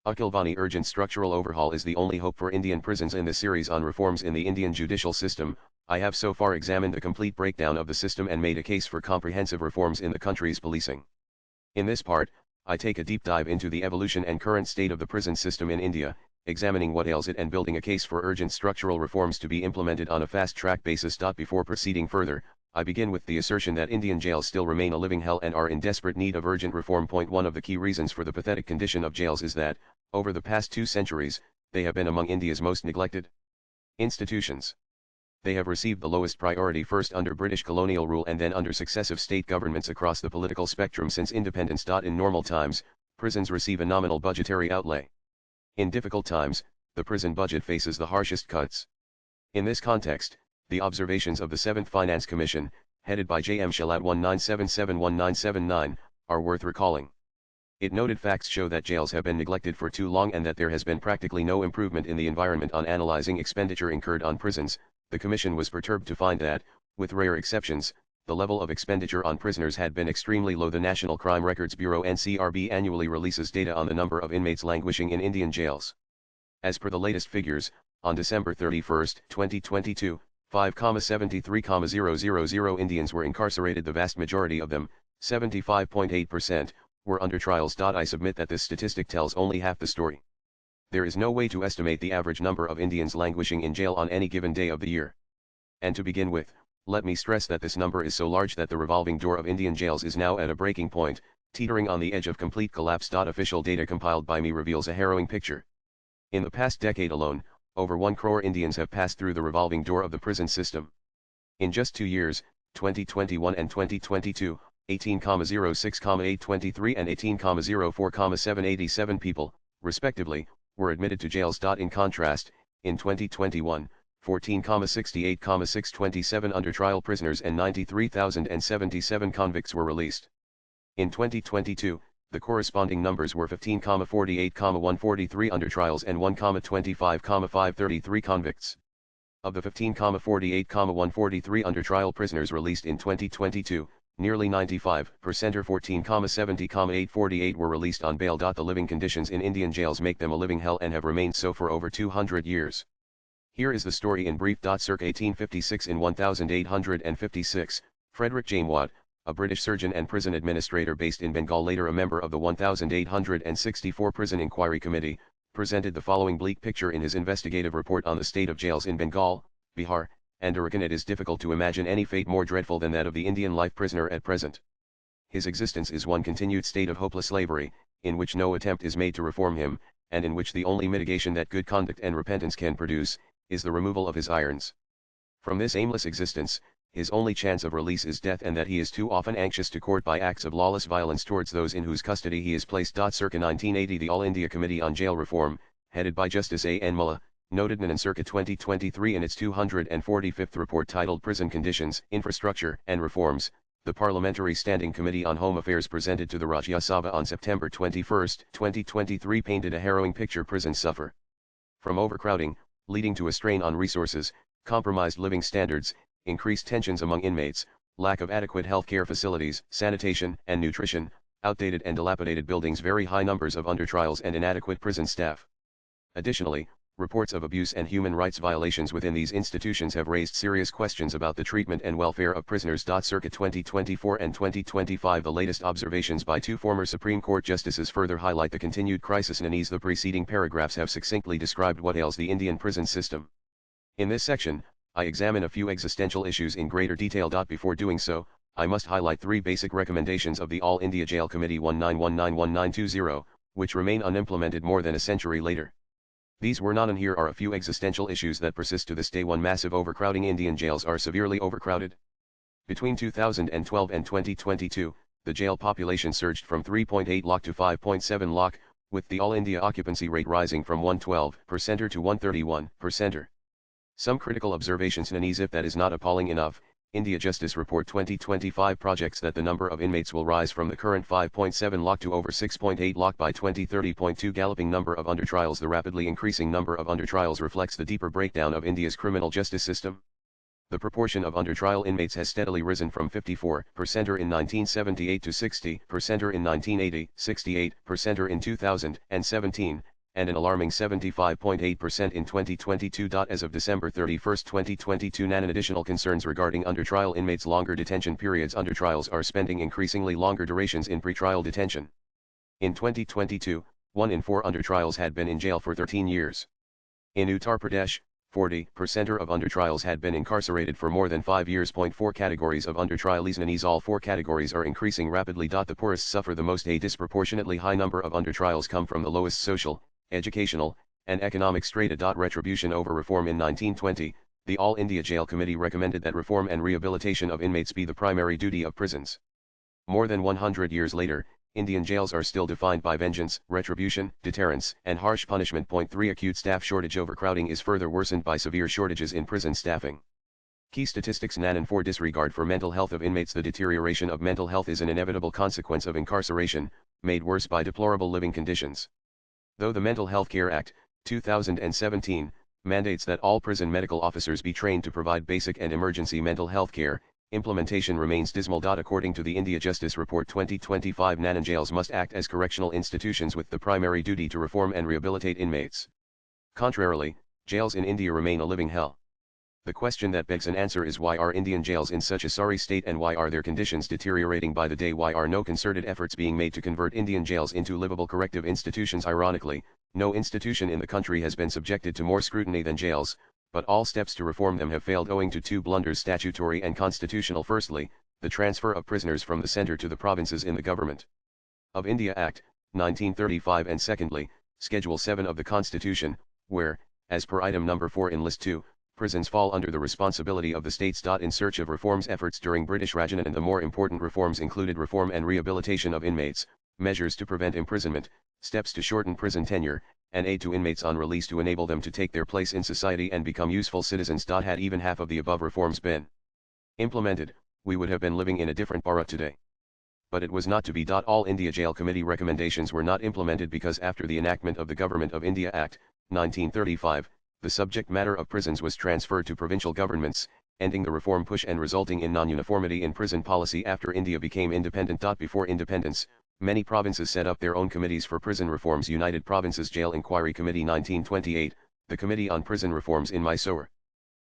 Akhil Vaani urgent structural overhaul is the only hope for Indian prisons. In this series on reforms in the Indian judicial system, I have so far examined a complete breakdown of the system and made a case for comprehensive reforms in the country's policing. In this part, I take a deep dive into the evolution and current state of the prison system in India, examining what ails it and building a case for urgent structural reforms to be implemented on a fast-track basis. Before proceeding further, I begin with the assertion that Indian jails still remain a living hell and are in desperate need of urgent reform. One of the key reasons for the pathetic condition of jails is that, over the past 2 centuries, they have been among India's most neglected institutions. They have received the lowest priority, first under British colonial rule and then under successive state governments across the political spectrum since independence. In normal times, prisons receive a nominal budgetary outlay. In difficult times, the prison budget faces the harshest cuts. In this context, the observations of the 7th Finance Commission, headed by J.M. Shalat 1977-1979, are worth recalling. It noted facts show that jails have been neglected for too long and that there has been practically no improvement in the environment. On analyzing expenditure incurred on prisons, the Commission was perturbed to find that, with rare exceptions, the level of expenditure on prisoners had been extremely low. The National Crime Records Bureau (NCRB) annually releases data on the number of inmates languishing in Indian jails. As per the latest figures, on December 31, 2022, 5,73,000 Indians were incarcerated. The vast majority of them, 75.8%, were under trials. I submit that this statistic tells only half the story. There is no way to estimate the average number of Indians languishing in jail on any given day of the year. And to begin with, let me stress that this number is so large that the revolving door of Indian jails is now at a breaking point, teetering on the edge of complete collapse. Official data compiled by me reveals a harrowing picture. In the past decade alone, over 1 crore Indians have passed through the revolving door of the prison system. In just 2 years, 2021 and 2022, 18,06,823 and 18,04,787 people, respectively, were admitted to jails. In contrast, in 2021, 14,68,627 under trial prisoners and 93,077 convicts were released. In 2022, the corresponding numbers were 15,48,143 under trials and 1,25,533 convicts. Of the 15,48,143 under trial prisoners released in 2022, nearly 95% or 14,70,848 were released on bail. The living conditions in Indian jails make them a living hell and have remained so for over 200 years. Here is the story in brief. Circa 1856 in 1856, Frederick Jamewad, a British surgeon and prison administrator based in Bengal, later a member of the 1864 Prison Inquiry Committee, presented the following bleak picture in his investigative report on the state of jails in Bengal, Bihar, and Arakan. It is difficult to imagine any fate more dreadful than that of the Indian life prisoner at present. His existence is one continued state of hopeless slavery, in which no attempt is made to reform him, and in which the only mitigation that good conduct and repentance can produce, is the removal of his irons. From this aimless existence, his only chance of release is death, and that he is too often anxious to court by acts of lawless violence towards those in whose custody he is placed. Circa 1980, the All India Committee on Jail Reform, headed by Justice A. N. Mulla, noted in circa 2023 in its 245th report titled Prison Conditions, Infrastructure and Reforms, the Parliamentary Standing Committee on Home Affairs presented to the Rajya Sabha on September 21, 2023 painted a harrowing picture. Prisons suffer from overcrowding, leading to a strain on resources, compromised living standards, increased tensions among inmates, lack of adequate healthcare facilities, sanitation and nutrition, outdated and dilapidated buildings, very high numbers of undertrials and inadequate prison staff. Additionally, reports of abuse and human rights violations within these institutions have raised serious questions about the treatment and welfare of prisoners. Circa 2024 and 2025, the latest observations by 2 former Supreme Court justices further highlight the continued crisis. The preceding paragraphs have succinctly described what ails the Indian prison system. In this section, I examine a few existential issues in greater detail. Before doing so, I must highlight 3 basic recommendations of the All India Jail Committee 19191920, which remain unimplemented more than a century later. These were not, and here are a few existential issues that persist to this day. 1. Massive overcrowding. Indian jails are severely overcrowded. Between 2012 and 2022, the jail population surged from 3.8 lakh to 5.7 lakh, with the All India occupancy rate rising from 112% to 131%. Some critical observations. If that is not appalling enough, India Justice Report 2025 projects that the number of inmates will rise from the current 5.7 lakh to over 6.8 lakh by 2030. 2. Galloping number of undertrials. The rapidly increasing number of undertrials reflects the deeper breakdown of India's criminal justice system. The proportion of undertrial inmates has steadily risen from 54% in 1978 to 60% in 1980, 68% in 2017, and an alarming 75.8% in 2022. As of December 31, 2022, an additional concerns regarding under-trial inmates' longer detention periods. Under trials are spending increasingly longer durations in pretrial detention. In 2022, 1 in 4 under trials had been in jail for 13 years. In Uttar Pradesh, 40% of under trials had been incarcerated for more than 5 years. 4 categories of under trialees in all 4 categories are increasing rapidly. The poorest suffer the most. A disproportionately high number of under trials come from the lowest social, educational, and economic strata. Retribution over reform. In 1920, the All India Jail Committee recommended that reform and rehabilitation of inmates be the primary duty of prisons. More than 100 years later, Indian jails are still defined by vengeance, retribution, deterrence, and harsh punishment. 3 Acute staff shortage. Overcrowding is further worsened by severe shortages in prison staffing. Key statistics. 4 Disregard for mental health of inmates. The deterioration of mental health is an inevitable consequence of incarceration, made worse by deplorable living conditions. Though the Mental Health Care Act, 2017, mandates that all prison medical officers be trained to provide basic and emergency mental health care, implementation remains dismal. According to the India Justice Report 2025, Nanan jails must act as correctional institutions with the primary duty to reform and rehabilitate inmates. Contrarily, jails in India remain a living hell. The question that begs an answer is, why are Indian jails in such a sorry state, and why are their conditions deteriorating by the day? Why are no concerted efforts being made to convert Indian jails into livable corrective institutions? Ironically, no institution in the country has been subjected to more scrutiny than jails, but all steps to reform them have failed owing to 2 blunders, statutory and constitutional. Firstly, the transfer of prisoners from the centre to the provinces in the Government of India Act, 1935, and secondly, Schedule 7 of the Constitution, where, as per item number 4 in List 2, prisons fall under the responsibility of the states. In search of reforms, efforts during British Raj and the more important reforms included reform and rehabilitation of inmates, measures to prevent imprisonment, steps to shorten prison tenure, and aid to inmates on release to enable them to take their place in society and become useful citizens. Had even half of the above reforms been implemented, we would have been living in a different Bharat today. But it was not to be. All India Jail Committee recommendations were not implemented because after the enactment of the Government of India Act, 1935, the subject matter of prisons was transferred to provincial governments, ending the reform push and resulting in non-uniformity in prison policy after India became independent. Before independence, many provinces set up their own committees for prison reforms. United Provinces Jail Inquiry Committee 1928, the Committee on Prison Reforms in Mysore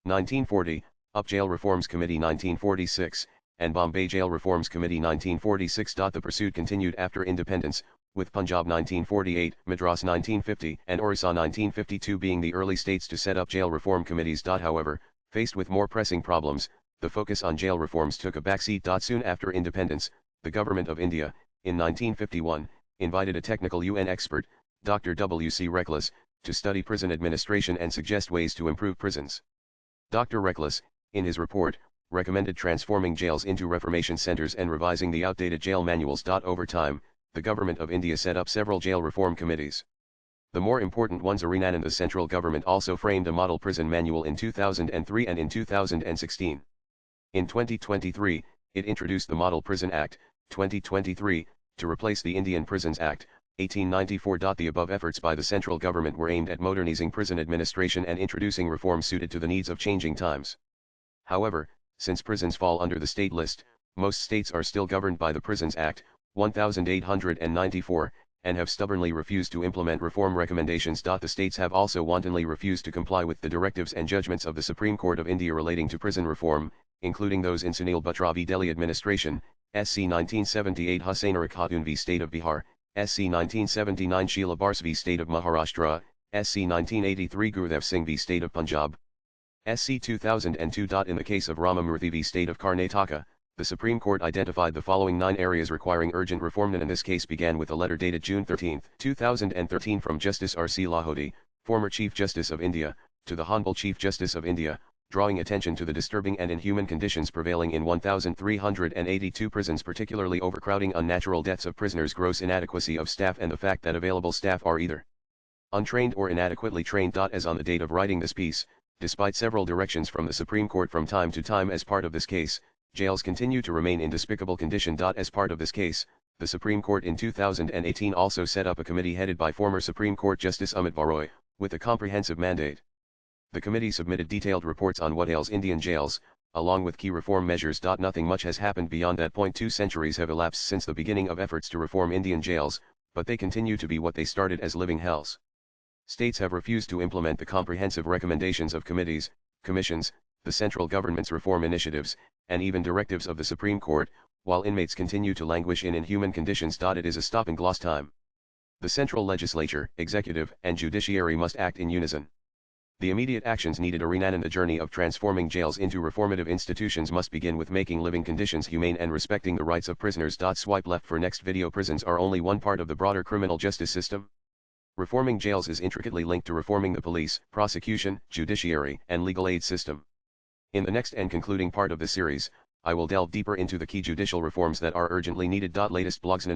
1940, Up Jail Reforms Committee 1946, and Bombay Jail Reforms Committee 1946. The pursuit continued after independence, with Punjab 1948, Madras 1950, and Orissa 1952 being the early states to set up jail reform committees. However, faced with more pressing problems, the focus on jail reforms took a backseat. Soon after independence, the Government of India, in 1951, invited a technical UN expert, Dr. W.C. Reckless, to study prison administration and suggest ways to improve prisons. Dr. Reckless, in his report, recommended transforming jails into reformation centers and revising the outdated jail manuals. Over time, the Government of India set up several jail reform committees. The more important ones are and the central government also framed a model prison manual in 2003 and in 2016. In 2023, it introduced the Model Prison Act, 2023, to replace the Indian Prisons Act, 1894. The above efforts by the central government were aimed at modernizing prison administration and introducing reforms suited to the needs of changing times. However, since prisons fall under the state list, most states are still governed by the Prisons Act, 1894, and have stubbornly refused to implement reform recommendations. The states have also wantonly refused to comply with the directives and judgments of the Supreme Court of India relating to prison reform, including those in Sunil Batra v Delhi Administration, SC 1978, Hussainara Khatun v State of Bihar, SC 1979, Sheila Bars v State of Maharashtra, SC 1983, Gurudev Singh v State of Punjab, SC 2002. In the case of Ramamurthy v State of Karnataka, the Supreme Court identified the following 9 areas requiring urgent reform, and this case began with a letter dated June 13, 2013 from Justice R.C. Lahoti, former Chief Justice of India, to the Honorable Chief Justice of India, drawing attention to the disturbing and inhuman conditions prevailing in 1,382 prisons, particularly overcrowding, unnatural deaths of prisoners, gross inadequacy of staff, and the fact that available staff are either untrained or inadequately trained. As on the date of writing this piece, despite several directions from the Supreme Court from time to time as part of this case, jails continue to remain in despicable condition. As part of this case, the Supreme Court in 2018 also set up a committee headed by former Supreme Court Justice Amit Baroy, with a comprehensive mandate. The committee submitted detailed reports on what ails Indian jails, along with key reform measures. Nothing much has happened beyond that point. 2 centuries have elapsed since the beginning of efforts to reform Indian jails, but they continue to be what they started as living hells. States have refused to implement the comprehensive recommendations of committees, commissions, the central government's reform initiatives, and even directives of the Supreme Court, while inmates continue to languish in inhuman conditions. It is a stop-and-gloss time. The central legislature, executive, and judiciary must act in unison. The immediate actions needed and the journey of transforming jails into reformative institutions must begin with making living conditions humane and respecting the rights of prisoners. Swipe left for next video. Prisons are only one part of the broader criminal justice system. Reforming jails is intricately linked to reforming the police, prosecution, judiciary, and legal aid system. In the next and concluding part of the series, I will delve deeper into the key judicial reforms that are urgently needed. Latest blogs.